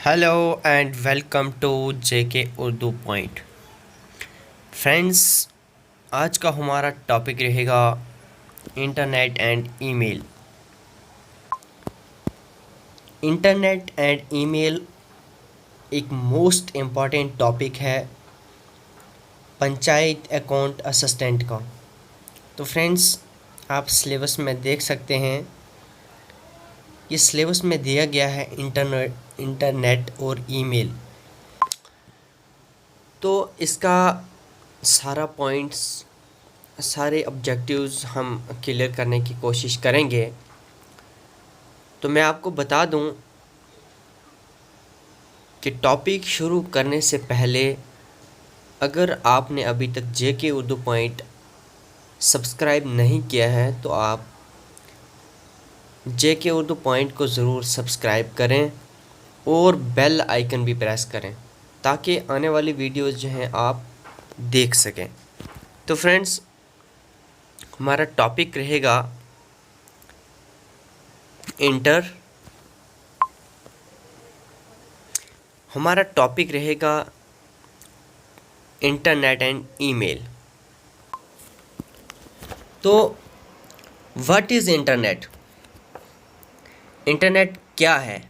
Hello and welcome to JK Urdu point. Friends, आज का हमारा टॉपिक रहेगा internet and email. Internet and email एक मोस्ट इम्पॉर्टेंट टॉपिक है पंचायत अकाउंट असिस्टेंट का। तो फ्रेंड्स, आप सिलेबस में देख सकते हैं, ये सिलेबस में दिया गया है इंटरनेट और ईमेल। तो इसका सारा पॉइंट्स, सारे ऑब्जेक्टिव्स हम क्लियर करने की कोशिश करेंगे। तो मैं आपको बता दूं कि टॉपिक शुरू करने से पहले अगर आपने अभी तक जेके उर्दू पॉइंट सब्सक्राइब नहीं किया है तो आप जेके उर्दू पॉइंट को ज़रूर सब्सक्राइब करें और बेल आइकन भी प्रेस करें ताकि आने वाली वीडियोस जो हैं आप देख सकें। तो फ्रेंड्स, हमारा टॉपिक रहेगा हमारा टॉपिक रहेगा इंटरनेट एंड ईमेल। तो व्हाट इज़ इंटरनेट? इंटरनेट क्या है?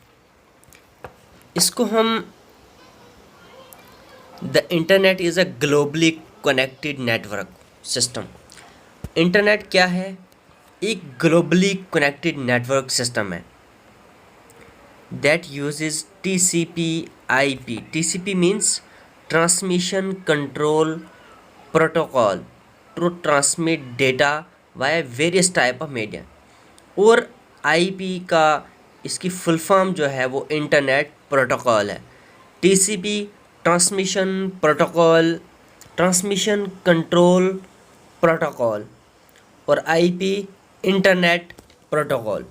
इसको हम the internet is a globally connected network system. Internet क्या है? एक ग्लोबली कनेक्टेड नेटवर्क सिस्टम है that uses TCP/IP. TCP means Transmission Control Protocol to transmit data via various type of media। और IP का इसकी फुल फॉर्म जो है वो इंटरनेट प्रोटोकॉल है। TCP transmission protocol, transmission control protocol, और IP internet protocol.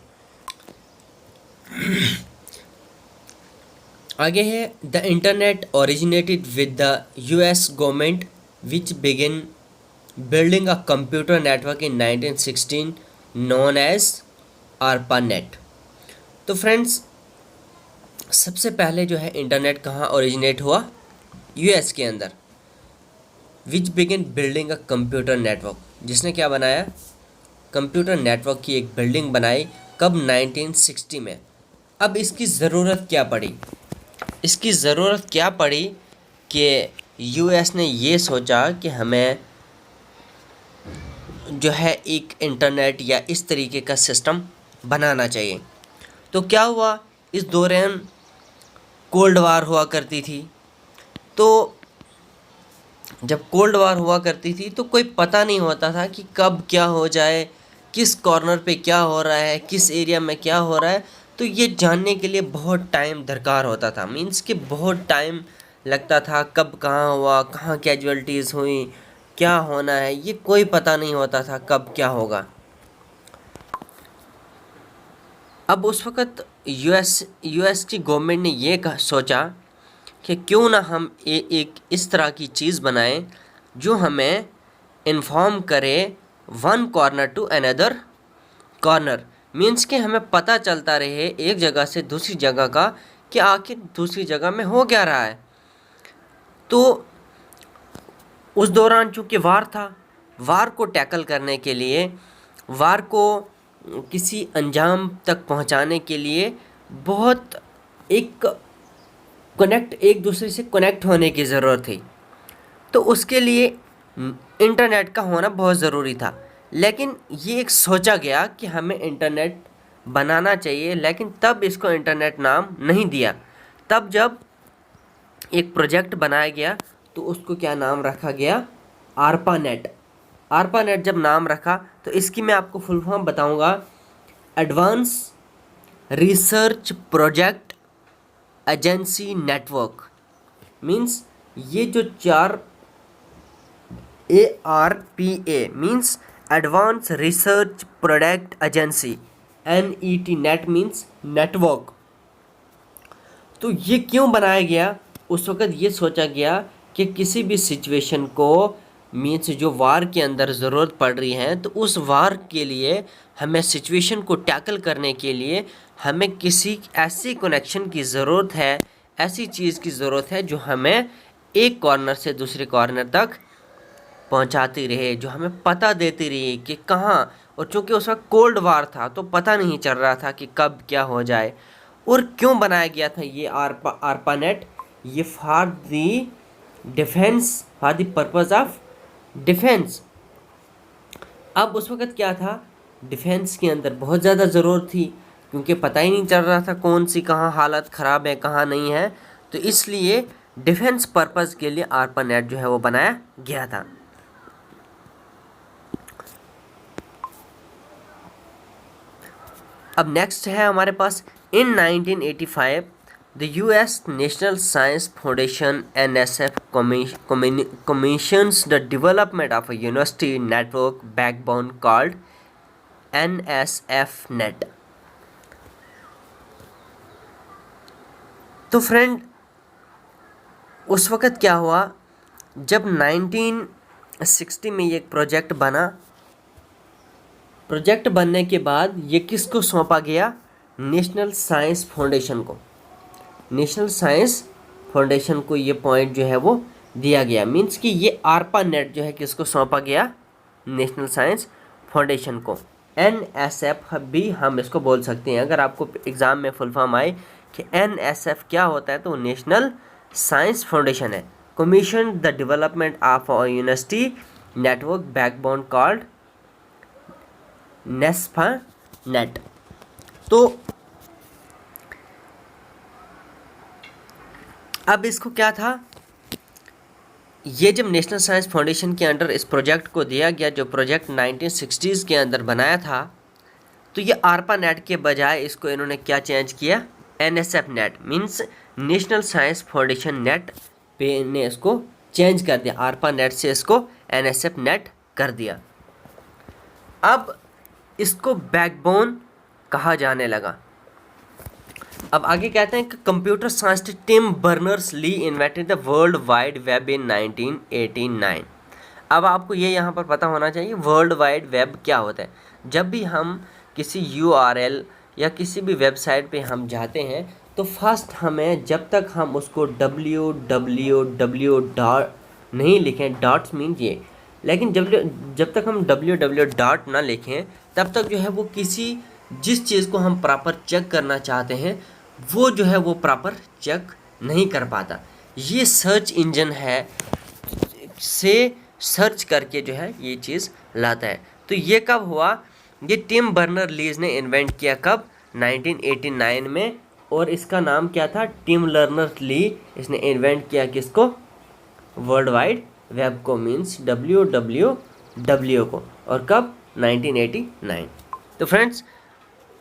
आगे है the internet originated with the US government which begin building a computer network in 1916 known as ARPANET। तो फ्रेंड्स, सबसे पहले जो है इंटरनेट कहाँ ओरिजिनेट हुआ? US के अंदर। Which begin building a computer network, जिसने क्या बनाया? कंप्यूटर नेटवर्क की एक बिल्डिंग बनाई। कब? 1960 में। अब इसकी ज़रूरत क्या पड़ी? इसकी ज़रूरत क्या पड़ी कि US ने ये सोचा कि हमें जो है एक इंटरनेट या इस तरीके का सिस्टम बनाना चाहिए। तो क्या हुआ? इस दौरान कोल्ड वार हुआ करती थी। तो जब कोल्ड वार हुआ करती थी तो कोई पता नहीं होता था कि कब क्या हो जाए, किस कॉर्नर पे क्या हो रहा है, किस एरिया में क्या हो रहा है। तो ये जानने के लिए बहुत टाइम दरकार होता था, मींस कि बहुत टाइम लगता था। कब कहाँ हुआ, कहाँ कैजुअल्टीज़ हुई, क्या होना है, ये कोई पता नहीं होता था कब क्या होगा। अब उस वक़्त यूएस की गवर्नमेंट ने ये सोचा कि क्यों ना हम एक इस तरह की चीज़ बनाएं जो हमें इन्फॉर्म करे one corner to another corner. Means कि हमें पता चलता रहे एक जगह से दूसरी जगह का कि आखिर दूसरी जगह में हो क्या रहा है। तो उस दौरान चूँकि वार था, वार को टैकल करने के लिए, वार को किसी अंजाम तक पहुंचाने के लिए बहुत एक दूसरे से कनेक्ट होने की ज़रूरत थी। तो उसके लिए इंटरनेट का होना बहुत ज़रूरी था। लेकिन ये एक सोचा गया कि हमें इंटरनेट बनाना चाहिए, लेकिन तब इसको इंटरनेट नाम नहीं दिया। तब जब एक प्रोजेक्ट बनाया गया तो उसको क्या नाम रखा गया? ARPANET। ARPANET जब नाम रखा तो इसकी मैं आपको फुल फॉर्म बताऊंगा। Advance research project agency network. Means ये जो चार ARPA means advance research product agency, NET, net means network. तो ये क्यों बनाया गया? उस वक़्त ये सोचा गया कि किसी भी सिचुएशन को, मीन्स जो वार के अंदर ज़रूरत पड़ रही है, तो उस वार के लिए हमें सिचुएशन को टैकल करने के लिए हमें किसी ऐसी कनेक्शन की ज़रूरत है, ऐसी चीज़ की ज़रूरत है जो हमें एक कॉर्नर से दूसरे कॉर्नर तक पहुंचाती रहे, जो हमें पता देती रही कि कहाँ। और चूंकि उस वक्त कोल्ड वार था तो पता नहीं चल रहा था कि कब क्या हो जाए। और क्यों बनाया गया था ये आरपानेट? ये for the defence, for the purpose of defence. अब उस वक्त क्या था, डिफेंस के अंदर बहुत ज़्यादा ज़रूरत थी, क्योंकि पता ही नहीं चल रहा था कौन सी कहाँ हालत ख़राब है कहाँ नहीं है। तो इसलिए डिफेंस पर्पज़ के लिए आरपानेट जो है वो बनाया गया था। अब नेक्स्ट है हमारे पास, इन 1985 the US national science foundation NSF commissions the development of a university network backbone called NSF net। तो फ्रेंड उस वक़्त क्या हुआ, जब 1960 में ये एक प्रोजेक्ट बना, प्रोजेक्ट बनने के बाद ये किसको सौंपा गया? नेशनल साइंस फाउंडेशन को। नेशनल साइंस फाउंडेशन को ये पॉइंट जो है वो दिया गया। मींस कि ये आरपानेट जो है किसको सौंपा गया? नेशनल साइंस फाउंडेशन को। NSF भी हम इसको बोल सकते हैं। अगर आपको एग्ज़ाम में फुल फॉर्म आए कि NSF क्या होता है तो नेशनल साइंस फाउंडेशन है। Commission the development of a university network backbone called net. तो अब इसको क्या था, ये जब नेशनल साइंस फाउंडेशन के अंडर इस प्रोजेक्ट को दिया गया, जो प्रोजेक्ट 1960s के अंदर बनाया था, तो ये आरपानेट के बजाय इसको इन्होंने क्या चेंज किया? NSF net, means national science foundation net पे ने इसको चेंज कर दिया। आरपानेट से इसको NSF नेट कर दिया। अब इसको बैकबोन कहा जाने लगा। अब आगे कहते हैं कि computer scientist Tim Berners Lee invented the world wide web in 1989। अब आपको ये यहाँ पर पता होना चाहिए वर्ल्ड वाइड वेब क्या होता है। जब भी हम किसी URL या किसी भी वेबसाइट पे हम जाते हैं तो फर्स्ट हमें, जब तक हम उसको www डॉट नहीं लिखें, डॉट्स मीन ये, लेकिन जब तक हम www डॉट ना लिखें तब तक जो है वो किसी जिस चीज़ को हम प्रॉपर चेक करना चाहते हैं वो जो है वो प्रॉपर चेक नहीं कर पाता। ये सर्च इंजन है से सर्च करके जो है ये चीज़ लाता है। तो ये कब हुआ? ये टिम बर्नर्स-ली ने इन्वेंट किया कब? 1989 में। और इसका नाम क्या था? Tim Berners-Lee. इसने इन्वेंट किया किसको? वर्ल्ड वाइड वेब को, मीन्स www को। और कब? 1989। तो फ्रेंड्स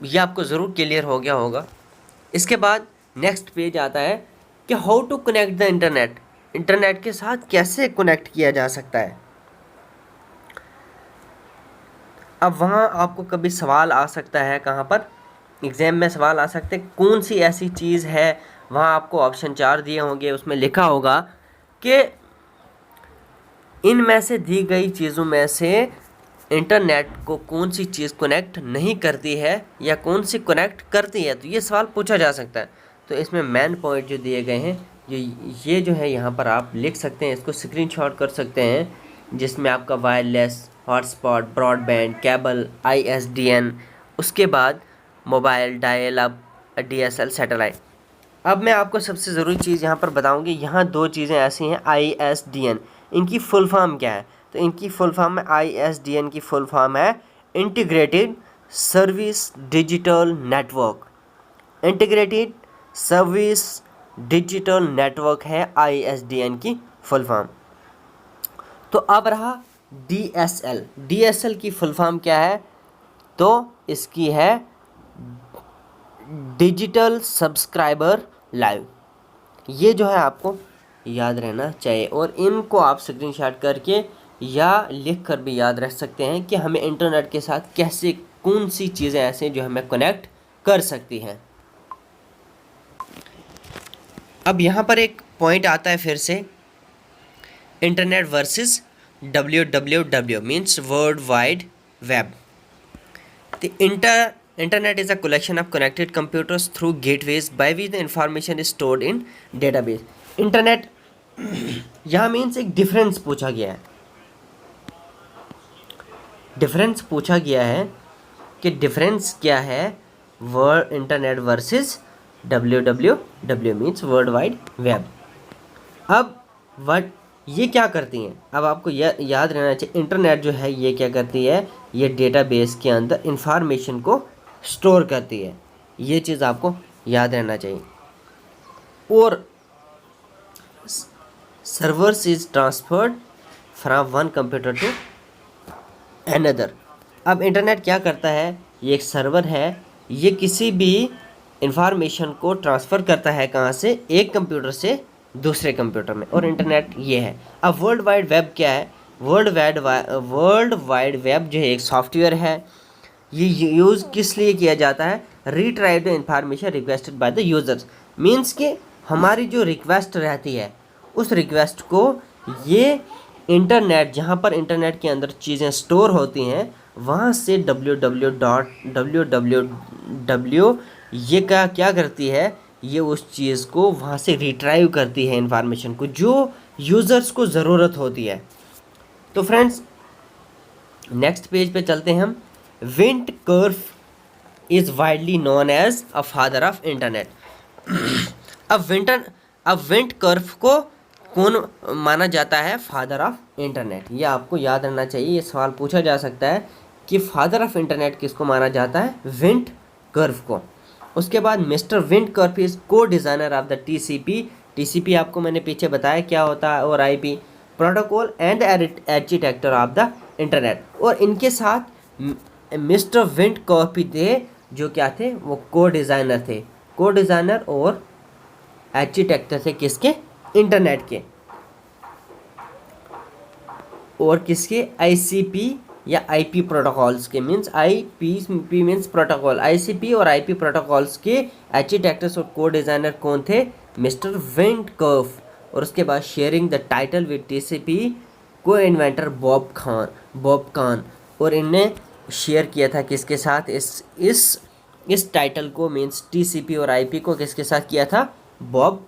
ये आपको ज़रूर क्लियर हो गया होगा। इसके बाद नेक्स्ट पेज आता है कि how to connect the internet. Internet के साथ कैसे कनेक्ट किया जा सकता है। अब वहाँ आपको कभी सवाल आ सकता है, कहाँ पर? एग्ज़ाम में सवाल आ सकते हैं, कौन सी ऐसी चीज़ है, वहाँ आपको ऑप्शन 4 दिए होंगे, उसमें लिखा होगा कि इनमें से दी गई चीज़ों में से इंटरनेट को कौन सी चीज़ कनेक्ट नहीं करती है या कौन सी कनेक्ट करती है। तो ये सवाल पूछा जा सकता है। तो इसमें मेन पॉइंट जो दिए गए हैं ये जो है यहाँ पर आप लिख सकते हैं, इसको स्क्रीनशॉट कर सकते हैं, जिसमें आपका wireless, hotspot, broadband, cable, ISDN, उसके बाद mobile, dial up, DSL, satellite. अब मैं आपको सबसे ज़रूरी चीज़ यहाँ पर बताऊँगी। यहाँ दो चीज़ें ऐसी हैं, ISDN, इनकी फुल फॉर्म क्या है? तो इनकी फुल फॉर्म है, ISDN की फुल फॉर्म है integrated service digital network. Integrated service digital network है ISDN की फुल फॉर्म। तो अब रहा DSL। DSL की फुल फॉर्म क्या है? तो इसकी है डिजिटल सब्सक्राइबर लाइव। ये जो है आपको याद रहना चाहिए, और इनको आप स्क्रीनशॉट करके या लिख कर भी याद रख सकते हैं कि हमें इंटरनेट के साथ कैसे, कौन सी चीज़ें ऐसे जो हमें कनेक्ट कर सकती हैं। अब यहाँ पर एक पॉइंट आता है फिर से, internet versus www means world wide web. तो Internet is a collection of connected computers through gateways by which the information is stored in database. Internet यहाँ मीन्स एक डिफरेंस पूछा गया है, डिफरेंस पूछा गया है कि डिफरेंस क्या है world internet versus www means world wide web. अब वर्ड ये क्या करती हैं, अब आपको याद रहना चाहिए इंटरनेट जो है ये क्या करती है, ये डेटाबेस के अंदर इंफॉर्मेशन को स्टोर करती है, ये चीज़ आपको याद रहना चाहिए। और servers is transferred from one computer to another. अब इंटरनेट क्या करता है, ये एक सर्वर है, ये किसी भी इंफॉर्मेशन को ट्रांसफ़र करता है कहाँ से, एक कंप्यूटर से दूसरे कंप्यूटर में, और इंटरनेट ये है। अब वर्ल्ड वाइड वेब क्या है, वर्ल्ड वाइड वेब जो है एक सॉफ्टवेयर है, ये यूज़ किस लिए किया जाता है, retrieve the information requested by the users. Means कि हमारी जो रिक्वेस्ट रहती है उस रिक्वेस्ट को ये इंटरनेट, जहाँ पर इंटरनेट के अंदर चीज़ें स्टोर होती हैं, वहाँ से www ये क्या करती है, ये उस चीज़ को वहाँ से रिट्राइव करती है इंफॉर्मेशन को जो यूज़र्स को ज़रूरत होती है। तो फ्रेंड्स नेक्स्ट पेज पे चलते हैं हम। विंट कर्व is widely known as a father of internet. अब विंट कर्व को कौन माना जाता है फादर ऑफ इंटरनेट, ये आपको याद रखना चाहिए। ये सवाल पूछा जा सकता है कि फादर ऑफ इंटरनेट किसको माना जाता है, विंट कर्व को। उसके बाद मिस्टर विंट कर्व इज को डिज़ाइनर ऑफ द टीसीपी आपको मैंने पीछे बताया क्या होता है, और IP protocol and architecture of the internet. और इनके साथ मिस्टर विंट कर्व थे जो क्या थे, वो को डिज़ाइनर थे, को डिज़ाइनर और आर्किटेक्चर थे किसके, इंटरनेट के। और किसके, आईसीपी या आईपी प्रोटोकॉल्स के, means IP means protocol, ICP और आईपी प्रोटोकॉल्स के आर्किटेक्टर्स और को डिज़ाइनर कौन थे, मिस्टर विंट कर्व। और उसके बाद sharing the title with TCP को इन्वेंटर बॉब कान, और इनने शेयर किया था किसके साथ, इस टाइटल को, मीन्स टीसीपी और आईपी को किसके साथ किया था, बॉब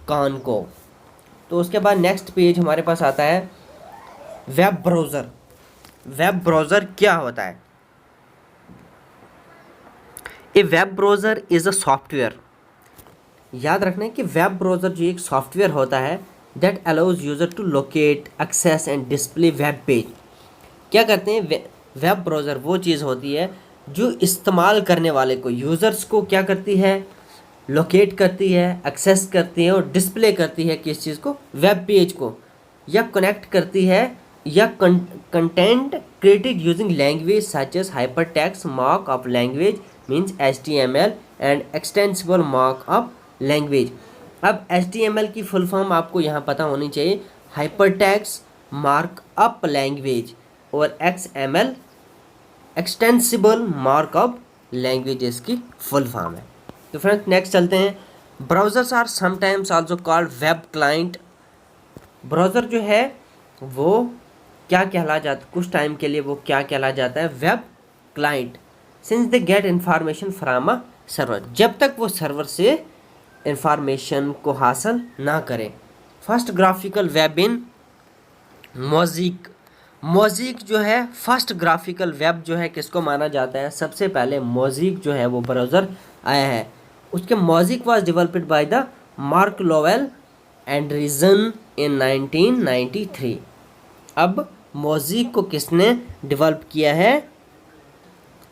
कान को। तो उसके बाद नेक्स्ट पेज हमारे पास आता है वेब ब्राउज़र। वेब ब्राउज़र क्या होता है, a web browser is a software. याद रखना है कि वेब ब्राउज़र जो एक सॉफ्टवेयर होता है that allows user to locate, access and display web page. क्या करते हैं, वेब ब्राउज़र वो चीज़ होती है जो इस्तेमाल करने वाले को, यूज़र्स को क्या करती है, लोकेट करती है, एक्सेस करती है और डिस्प्ले करती है किस चीज़ को, वेब पेज को, या कनेक्ट करती है, या content created using language such as hypertext markup language means HTML and extensible markup language. अब HTML की फुल फॉर्म आपको यहाँ पता होनी चाहिए, हाइपरटेक्स्ट मार्कअप लैंग्वेज, और XML एक्सटेंसिबल मार्कअप लैंग्वेज इसकी फुल फॉर्म है। तो फ्रेंड्स नेक्स्ट चलते हैं, browsers are sometimes also called web client. Browser जो है वो क्या कहला जाता, कुछ टाइम के लिए वो क्या कहला जाता है, web client, since they get information from a server, जब तक वो सर्वर से इंफॉर्मेशन को हासिल ना करें। फर्स्ट ग्राफिकल वेब इन मोज़िक जो है, फर्स्ट ग्राफिकल वेब जो है किसको माना जाता है, सबसे पहले मोज़िक जो है वो ब्राउज़र आया है। उसके Mosaic was developed by the Mark Lowell Anderson in 1993। अब मोज़िक को किसने डेवलप किया है,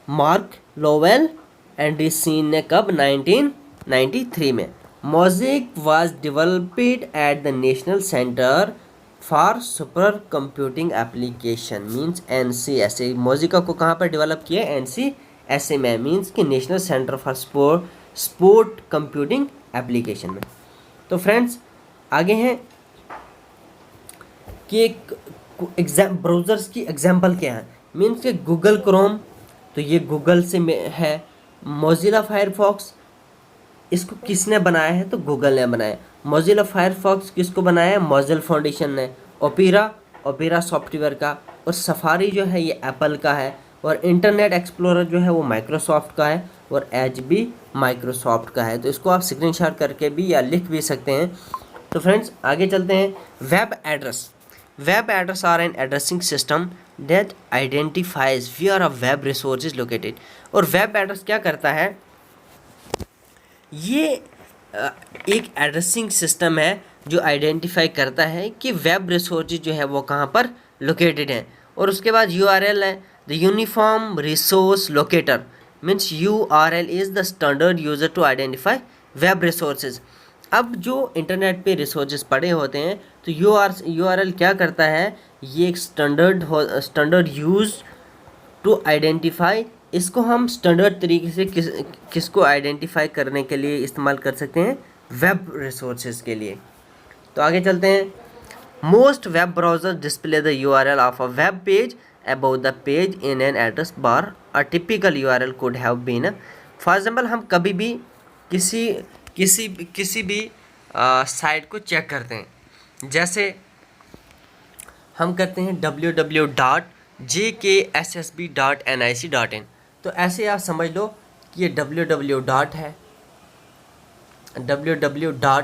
मार्क लोवेल एंडरसन ने, कब, 1993 में। Mosaic was developed at the national centre for super computing application means NCSA। Mosaic को कहाँ पर डेवलप किया, NCSA में, मीन्स कि national centre for sport computing application में। तो फ्रेंड्स आगे हैं कि ब्राउज़र्स की एग्जांपल क्या है, मीन्स कि गूगल क्रोम, तो ये गूगल से है। मोज़िला फायरफॉक्स, इसको किसने बनाया है, तो गूगल ने बनाया। मोज़िला फायरफॉक्स किसको बनाया है, मोज़िला फाउंडेशन ने। ओपेरा सॉफ्टवेयर का, और सफारी जो है ये एप्पल का है। और इंटरनेट एक्सप्लोरर जो है वो माइक्रोसॉफ्ट का है और एज भी माइक्रोसॉफ्ट का है। तो इसको आप स्क्रीनशॉट करके भी या लिख भी सकते हैं। तो फ्रेंड्स आगे चलते हैं। Web address. Web address are an addressing system that identifies where a web resource is located. और वेब एड्रेस क्या करता है, ये एक एड्रेसिंग सिस्टम है जो आइडेंटिफाई करता है कि वेब रिसोर्स जो है वो कहाँ पर लोकेटेड है। और उसके बाद URL है, the uniform resource locator means URL is the standard user to identify web resources. अब जो इंटरनेट पे रिसोर्सेज पड़े होते हैं तो URL क्या करता है, ये एक स्टैंडर्ड यूज टू आइडेंटिफाई। इसको हम स्टैंडर्ड तरीके से किसको आइडेंटिफाई करने के लिए इस्तेमाल कर सकते हैं, वेब रिसोर्सेज के लिए। तो आगे चलते हैं। Most web browser display the URL of a web page about the page in an address bar. A typical URL could have been, for example हम कभी भी किसी भी साइट को चेक करते हैं, जैसे हम करते हैं www.jksb.nic.in। तो ऐसे आप समझ लो कि ये www. है, www.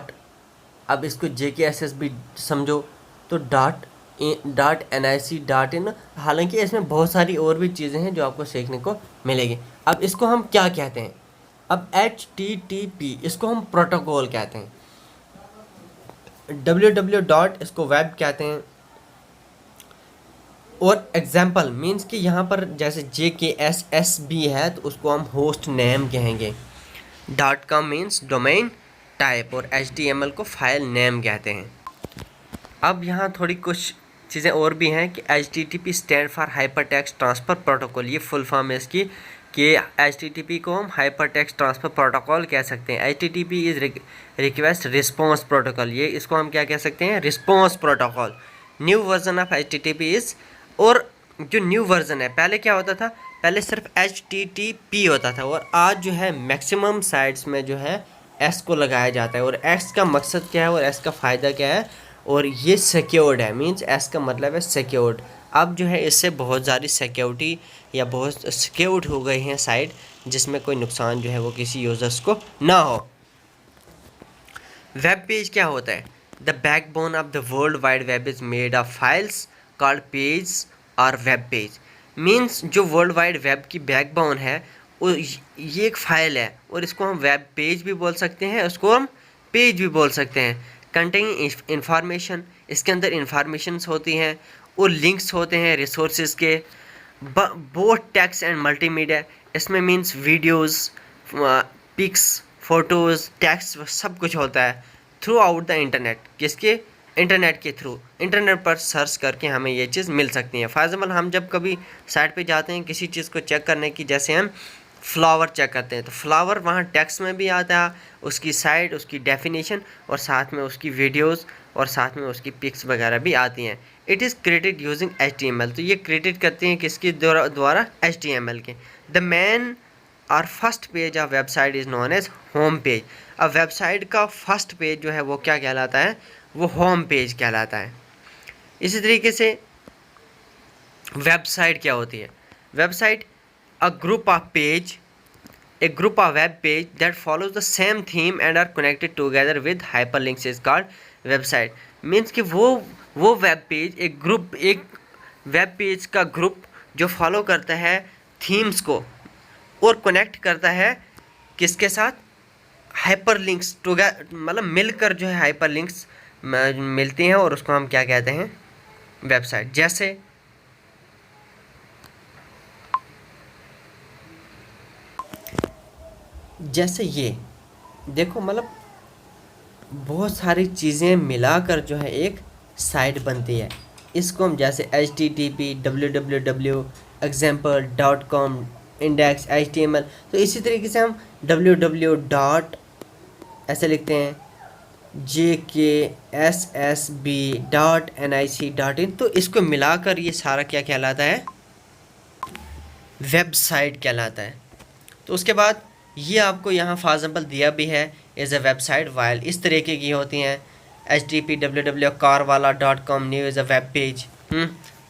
अब इसको JKSSB समझो तो .nic.in। हालांकि इसमें बहुत सारी और भी चीज़ें हैं जो आपको सीखने को मिलेगी। अब इसको हम क्या कहते हैं, अब HTTP इसको हम प्रोटोकॉल कहते हैं, www. इसको वेब कहते हैं। और एग्जाम्पल मीन्स कि यहाँ पर जैसे JKSSB है तो उसको हम होस्ट नेम कहेंगे। .com मीन्स डोमेन टाइप और HTML को फाइल नेम कहते हैं। अब यहाँ थोड़ी कुछ चीज़ें और भी हैं कि HTTP stand for hyper text transfer protocol, ये फुल फॉर्म है इसकी कि HTTP को हम हाइपर टेक्स्ट ट्रांसफ़र प्रोटोकॉल कह सकते हैं। HTTP is request response protocol, ये इसको हम क्या कह सकते हैं, response protocol. New version of HTTP is, और जो न्यू वर्जन है, पहले क्या होता था, पहले सिर्फ HTTP होता था और आज जो है मैक्सिमम साइट्स में जो है S को लगाया जाता है। और S का मकसद क्या है और S का फ़ायदा क्या है, और ये सिक्योर्ड है, मींस S का मतलब है सिक्योर्ड। अब जो है इससे बहुत ज़्यादा सिक्योरिटी या बहुत सिक्योर्ड हो गई हैं साइट, जिसमें कोई नुकसान जो है वो किसी यूज़र्स को ना हो। वेब पेज क्या होता है, the backbone of the world wide web is made of files called page और वेब पेज। मीन्स जो वर्ल्ड वाइड वेब की बैकबोन है वो ये एक फ़ाइल है और इसको हम वेब पेज भी बोल सकते हैं, उसको हम पेज भी बोल सकते हैं। कंटेनिंग इंफॉर्मेशन, इसके अंदर इंफॉर्मेशंस होती हैं और लिंक्स होते हैं रिसोर्सेज के, बोथ टेक्स्ट एंड मल्टीमीडिया। इसमें means videos, pics, photos, text सब कुछ होता है थ्रू आउट द इंटरनेट। किसके, इंटरनेट के थ्रू, इंटरनेट पर सर्च करके हमें ये चीज़ मिल सकती है। फॉर एग्जाम्पल हम जब कभी साइट पे जाते हैं किसी चीज़ को चेक करने की, जैसे हम फ्लावर चेक करते हैं तो फ्लावर वहाँ टेक्स्ट में भी आता है, उसकी साइट, उसकी डेफिनेशन और साथ में उसकी वीडियोस और साथ में उसकी पिक्स वगैरह भी आती हैं। It is created using HTML। तो ये क्रिएटेड करते हैं किसके द्वारा, HTML के। द मेन और first page of website is known age home page. अब वेबसाइट का फर्स्ट पेज जो है वो क्या कहलाता है, वो होम पेज कहलाता है। इसी तरीके से वेबसाइट क्या होती है, website a group of web page that follows the same theme and are connected together with hyperlinks is called website। Means कि वो वेब पेज एक वेब पेज का ग्रुप जो फॉलो करता है थीम्स को और कनेक्ट करता है किसके साथ, हाइपरलिंक्स टुगेदर, मतलब मिलकर जो है हाइपरलिंक्स मिलती हैं और उसको हम क्या कहते हैं, वेबसाइट। जैसे ये देखो, मतलब बहुत सारी चीज़ें मिलाकर जो है एक साइट बनती है। इसको हम जैसे HTTP, www, example.com, index, HTML, तो इसी तरीके से हम www. ऐसे लिखते हैं JKSSB.nic.in। तो इसको मिलाकर ये सारा क्या कहलाता है, वेबसाइट कहलाता है। तो उसके बाद ये आपको यहाँ फॉर एग्जाम्पल दिया भी है, एज ए वेबसाइट वाइल इस तरीके की होती हैं। HTTP www.carwala.com new is a web page.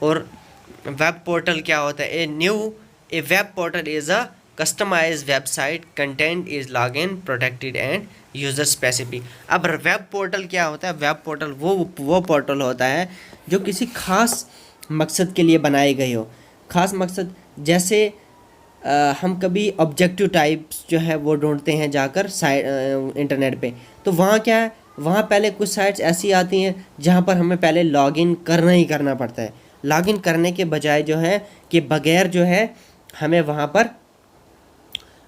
और वेब पोर्टल क्या होता है, a new a web portal is a customise website, content is log in protected and user specific. अब वेब पोर्टल क्या होता है? वेब पोर्टल वो पोर्टल होता है जो किसी खास मकसद के लिए बनाई गई हो। खास मकसद जैसे हम कभी ऑब्जेक्टिव टाइप्स जो है वो ढूंढते हैं जाकर इंटरनेट पे, तो वहाँ क्या है, वहाँ पहले कुछ साइट्स ऐसी आती हैं जहाँ पर हमें पहले लॉगिन करना ही करना पड़ता है। लॉगिन करने के बजाय जो है कि बगैर जो है हमें वहाँ पर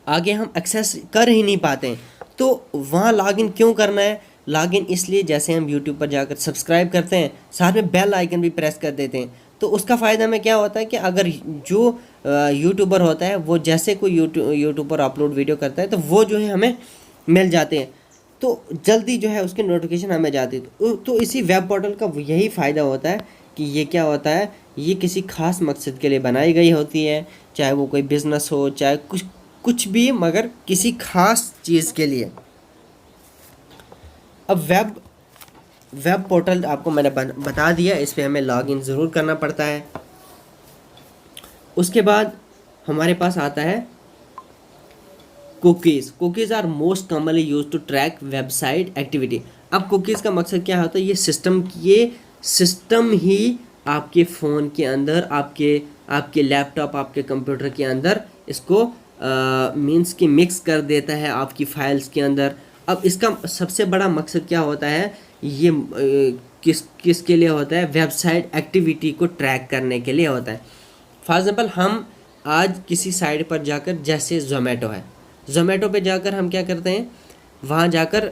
आगे हम एक्सेस कर ही नहीं पाते। तो वहाँ लॉगिन क्यों करना है? लॉगिन इसलिए जैसे हम यूट्यूब पर जाकर सब्सक्राइब करते हैं, साथ में बेल आइकन भी प्रेस कर देते हैं, तो उसका फ़ायदा में क्या होता है कि अगर जो यूट्यूबर होता है वो जैसे कोई यूट्यूब पर अपलोड वीडियो करता है तो वो जो है हमें मिल जाते हैं, तो जल्दी जो है उसकी नोटिफिकेशन हमें जाती है। तो इसी वेब पोर्टल का यही फ़ायदा होता है कि ये क्या होता है, ये किसी ख़ास मकसद के लिए बनाई गई होती है, चाहे वो कोई बिज़नेस हो, चाहे कुछ भी, मगर किसी ख़ास चीज़ के लिए। अब वेब पोर्टल आपको मैंने बता दिया, इस पर हमें लॉगिन ज़रूर करना पड़ता है। उसके बाद हमारे पास आता है cookies. Cookies are most commonly use to track website activity. अब कुकीज़ का मकसद क्या होता है? ये सिस्टम ही आपके फ़ोन के अंदर, आपके लैपटॉप, आपके कंप्यूटर के अंदर इसको मीन्स कि मिक्स कर देता है आपकी फाइल्स के अंदर। अब इसका सबसे बड़ा मकसद क्या होता है? ये किसके लिए होता है? वेबसाइट एक्टिविटी को ट्रैक करने के लिए होता है। फॉर एग्ज़ाम्पल हम आज किसी साइट पर जाकर, जैसे ज़ोमैटो है, ज़ोमैटो पे जाकर हम क्या करते हैं, वहाँ जाकर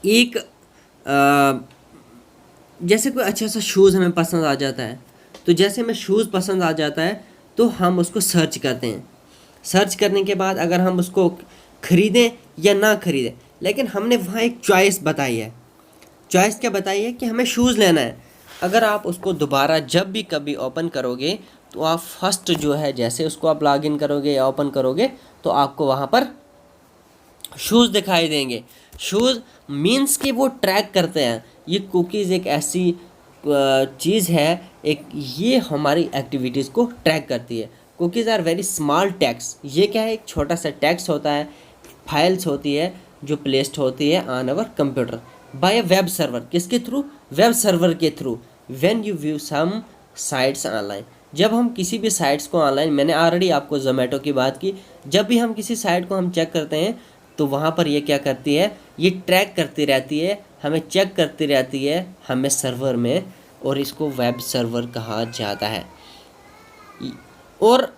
एक जैसे कोई अच्छा सा शूज़ हमें पसंद आ जाता है, तो जैसे हमें शूज़ पसंद आ जाता है तो हम उसको सर्च करते हैं। सर्च करने के बाद अगर हम उसको ख़रीदें या ना ख़रीदें, लेकिन हमने वहाँ एक चॉइस बताई है। चॉइस क्या बताई है? कि हमें शूज़ लेना है। अगर आप उसको दोबारा जब भी कभी ओपन करोगे तो आप फर्स्ट जो है, जैसे उसको आप लॉगिन करोगे या ओपन करोगे तो आपको वहाँ पर शूज़ दिखाई देंगे। शूज़ मीन्स कि वो ट्रैक करते हैं। ये कुकीज़ एक ऐसी चीज़ है, ये हमारी एक्टिविटीज़ को ट्रैक करती है। Cookies are very small texts. ये क्या है? एक छोटा सा टैक्स होता है, फाइल्स होती है जो प्लेस्ड होती है on our computer by a web server. किसके थ्रू? वेब सर्वर के थ्रू। When you view some sites online, जब हम किसी भी साइट्स को ऑनलाइन, मैंने ऑलरेडी आपको ज़ोमैटो की बात की, जब भी हम किसी साइट को हम चेक करते हैं तो वहाँ पर ये क्या करती है? ये ट्रैक करती रहती है, हमें चेक करती रहती है हमें सर्वर में, और इसको वेब सर्वर कहा जाता है। और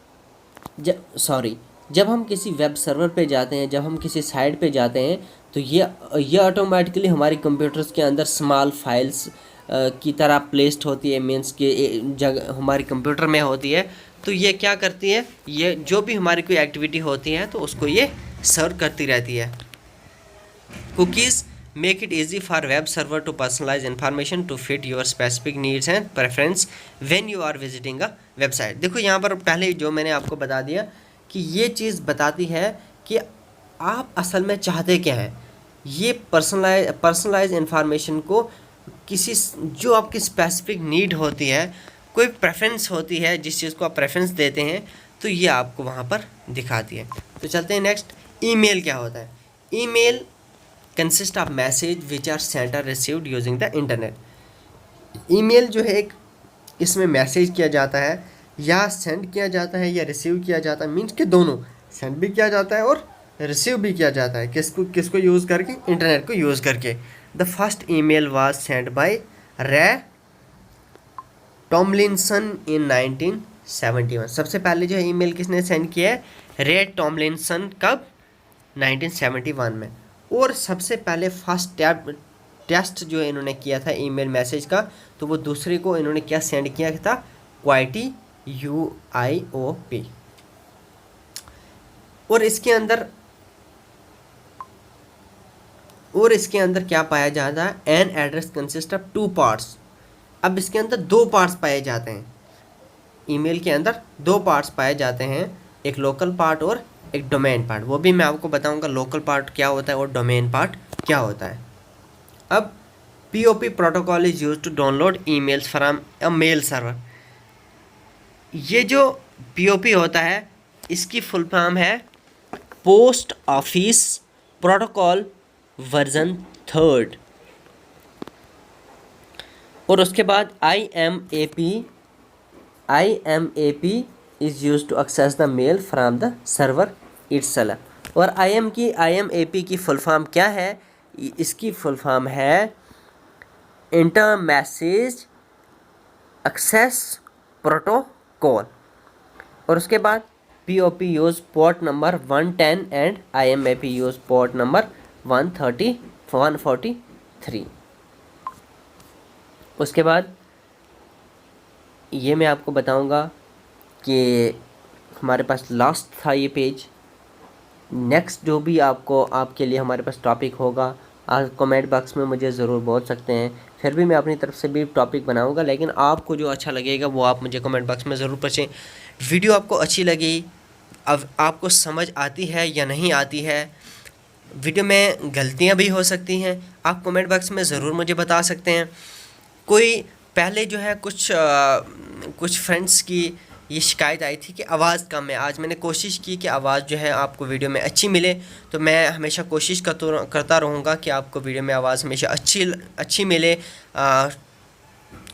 जब हम किसी वेब सर्वर पे जाते हैं, जब हम किसी साइट पे जाते हैं, तो ये ऑटोमेटिकली हमारी कंप्यूटर्स के अंदर स्मॉल फाइल्स की तरह प्लेस्ड होती है, मीन्स के जगह हमारी कंप्यूटर में होती है। तो ये क्या करती है? ये जो भी हमारी कोई एक्टिविटी होती है तो उसको ये सर्व करती रहती है। Cookies make it easy for web server to personalize information to fit your specific needs and preference when you are visiting a website। देखो यहाँ पर पहले जो मैंने आपको बता दिया कि ये चीज़ बताती है कि आप असल में चाहते क्या हैं। ये पर्सनलाइज इंफॉर्मेशन को किसी जो आपकी स्पेसिफिक नीड होती है, कोई प्रेफरेंस होती है, जिस चीज़ को आप प्रेफरेंस देते हैं, तो ये आपको वहाँ पर दिखाती है। तो चलते हैं नेक्स्ट। ईमेल क्या होता है? Email consist of message which are sent और received using the internet. Email जो है एक, इसमें मैसेज किया जाता है या सेंड किया जाता है या रिसीव किया जाता है, मीन्स कि दोनों, सेंड भी किया जाता है और रिसीव भी किया जाता है। किसको यूज़ करके? इंटरनेट को यूज़ करके। The first email was send by Ray Tomlinson in 1971। सबसे पहले जो है ईमेल किसने सेंड किया है? रे टॉमलिंसन। कब? 1971 में। और सबसे पहले फर्स्ट टेस्ट जो इन्होंने किया था ईमेल मैसेज का, तो वो दूसरे को इन्होंने क्या सेंड किया था? क्वाइटी UIOP। और इसके अंदर क्या पाया जाता है? An address consist of 2 parts. अब इसके अंदर 2 पार्ट्स पाए जाते हैं। ईमेल के अंदर 2 पार्ट्स पाए जाते हैं, एक लोकल पार्ट और एक डोमेन पार्ट। वो भी मैं आपको बताऊंगा लोकल पार्ट क्या होता है और डोमेन पार्ट क्या होता है। अब POP protocol is use to download emails from a mail server. ये जो POP होता है, इसकी फुल फॉर्म है पोस्ट ऑफिस प्रोटोकॉल वर्जन 3। और उसके बाद IMAP is use to access the mail from the server itself. और IMAP की फुल फॉर्म क्या है? इसकी फुल फॉर्म है इंटर मैसेज एक्सेस प्रोटोकॉल। और उसके बाद POP use port number 110 and IMAP use port number 143। उसके बाद ये मैं आपको बताऊंगा कि हमारे पास लास्ट था ये पेज। नेक्स्ट जो भी आपके लिए हमारे पास टॉपिक होगा, आप कमेंट बॉक्स में मुझे ज़रूर बोल सकते हैं, फिर भी मैं अपनी तरफ से भी टॉपिक बनाऊंगा। लेकिन आपको जो अच्छा लगेगा वो आप मुझे कमेंट बॉक्स में ज़रूर पूछें। वीडियो आपको अच्छी लगी, अब आपको समझ आती है या नहीं आती है, वीडियो में गलतियां भी हो सकती हैं, आप कमेंट बॉक्स में ज़रूर मुझे बता सकते हैं। कोई पहले जो है कुछ फ्रेंड्स की ये शिकायत आई थी कि आवाज़ कम है। आज मैंने कोशिश की कि आवाज़ जो है आपको वीडियो में अच्छी मिले, तो मैं हमेशा कोशिश करता रहूँगा कि आपको वीडियो में आवाज़ हमेशा अच्छी मिले।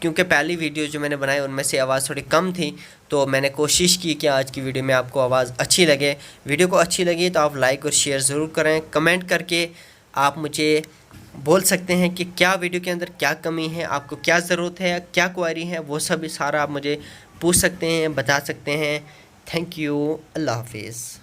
क्योंकि पहली वीडियो जो मैंने बनाई उनमें से आवाज़ थोड़ी कम थी, तो मैंने कोशिश की कि आज की वीडियो में आपको आवाज़ अच्छी लगे। वीडियो को अच्छी लगी तो आप लाइक और शेयर ज़रूर करें। कमेंट करके आप मुझे बोल सकते हैं कि क्या वीडियो के अंदर क्या कमी है, आपको क्या ज़रूरत है, क्या क्वेरी है, वो सब सारा आप मुझे पूछ सकते हैं, बता सकते हैं। Thank you. अल्लाह हाफिज़।